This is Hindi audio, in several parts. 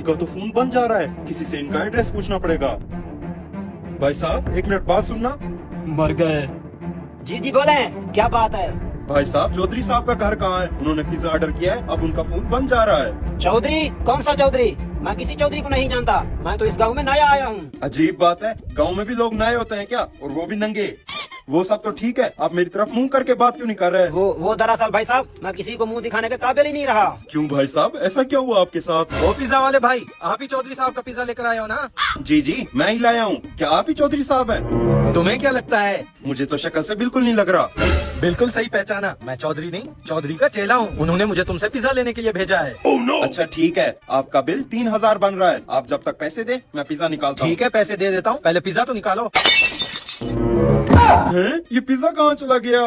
इनका तो फोन बंद जा रहा है, किसी से इनका एड्रेस पूछना पड़ेगा। भाई साहब 1 मिनट बात सुनना। मर गए। जी जी बोले, क्या बात है? भाई साहब चौधरी साहब का घर कहाँ है? उन्होंने पिज्जा ऑर्डर किया है, अब उनका फोन बंद जा रहा है। चौधरी? कौन सा चौधरी? मैं किसी चौधरी को नहीं जानता, मैं तो इस गांव में नया आया हूँ। अजीब बात है, गांव में भी लोग नए होते हैं क्या, और वो भी नंगे? वो सब तो ठीक है, आप मेरी तरफ मुंह करके बात क्यों नहीं कर रहे? वो दरअसल भाई साहब, मैं किसी को मुंह दिखाने के काबिल ही नहीं रहा। क्यों भाई साहब, ऐसा क्या हुआ आपके साथ? वो पिज्जा वाले भाई, आप ही चौधरी साहब का पिज्जा लेकर आए हो ना? जी जी मैं ही लाया हूँ। क्या आप ही चौधरी साहब हैं? तुम्हें क्या लगता है? मुझे तो शक्ल से बिल्कुल नहीं लग रहा। बिल्कुल सही पहचाना, मैं चौधरी नहीं, चौधरी का चेला हूँ। उन्होंने मुझे तुमसे पिज्जा लेने के लिए भेजा है। अच्छा ठीक है, आपका बिल 3000 बन रहा है। आप जब तक पैसे दे मैं पिज्जा निकालता हूँ। ठीक है, पैसे दे देता हूँ, पहले पिज्जा तो निकालो। हैं? ये पिज्जा कहाँ चला गया?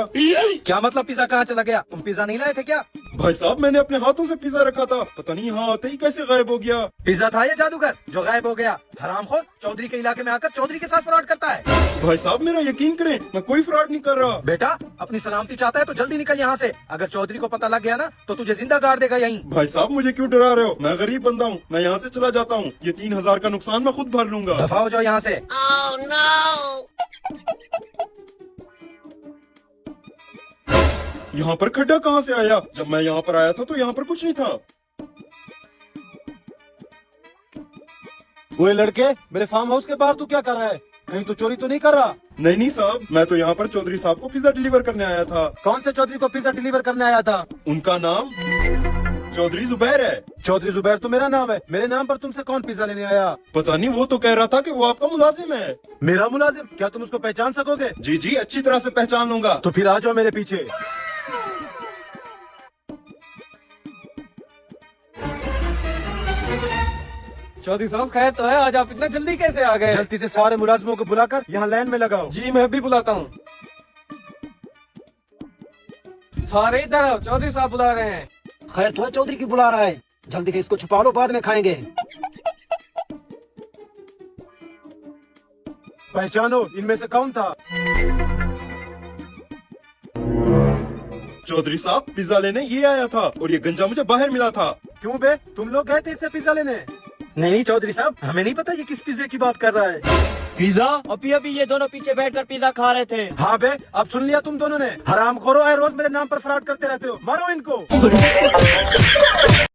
क्या मतलब पिज्जा कहाँ चला गया? तुम पिज्जा नहीं लाए थे क्या? भाई साहब मैंने अपने हाथों से पिज्जा रखा था, पता नहीं यहाँ आते ही कैसे गायब हो गया। पिज्जा था ये जादूगर जो गायब हो गया? हरामखोर, चौधरी के इलाके में आकर चौधरी के साथ फ्रॉड करता है। भाई साहब मेरा यकीन करें, मैं कोई फ्रॉड नहीं कर रहा। बेटा अपनी सलामती चाहता है तो जल्दी निकल यहाँ से। अगर चौधरी को पता लग गया ना तो तुझे जिंदा गाड़ देगा यहीं। भाई साहब मुझे क्यों डरा रहे हो? मैं गरीब बंदा हूँ, मैं यहाँ से चला जाता हूँ। ये 3000 का नुकसान मैं खुद भर लूंगा। दफा हो जाओ यहाँ से। यहाँ पर खड्डा कहाँ से आया? जब मैं यहाँ पर आया था तो यहाँ पर कुछ नहीं था। वो लड़के, मेरे फार्म हाउस के बाहर तू क्या कर रहा है? कहीं तू चोरी तो नहीं कर रहा? नहीं नहीं साहब, मैं तो यहाँ पर चौधरी साहब को पिज्जा डिलीवर करने आया था। कौन से चौधरी को पिज्जा डिलीवर करने आया था? उनका नाम चौधरी जुबैर है। चौधरी जुबैर तो मेरा नाम है, मेरे नाम पर तुमसे कौन पिज्जा लेने आया? पता नहीं, वो तो कह रहा था कि वो आपका मुलाजिम है। मेरा मुलाजिम? क्या तुम उसको पहचान सकोगे? जी जी अच्छी तरह से पहचान लूंगा। तो फिर आ जाओ मेरे पीछे। चौधरी साहब खैर तो है, आज आप इतना जल्दी कैसे आ गए? जल्दी से सारे मुलाजिमों को बुलाकर यहाँ लाइन में लगाओ। जी मैं भी बुलाता हूँ। सारे इधर आओ, चौधरी साहब बुला रहे हैं। खैर तो है, चौधरी की बुला रहा है, जल्दी से इसको छुपा लो, बाद में खाएंगे। पहचानो इनमें से कौन था? चौधरी साहब पिज्जा लेने ये आया था और ये गंजा मुझे बाहर मिला था। क्यों बे, तुम लोग गए थे इससे पिज्जा लेने? नहीं चौधरी साहब, हमें नहीं पता ये किस पिज्जे की बात कर रहा है। पिज्जा? अभी अभी ये दोनों पीछे बैठकर पिज्जा खा रहे थे। हाँ बे, अब सुन लिया तुम दोनों ने। हरामखोरो है, रोज मेरे नाम पर फ्रॉड करते रहते हो, मारो इनको।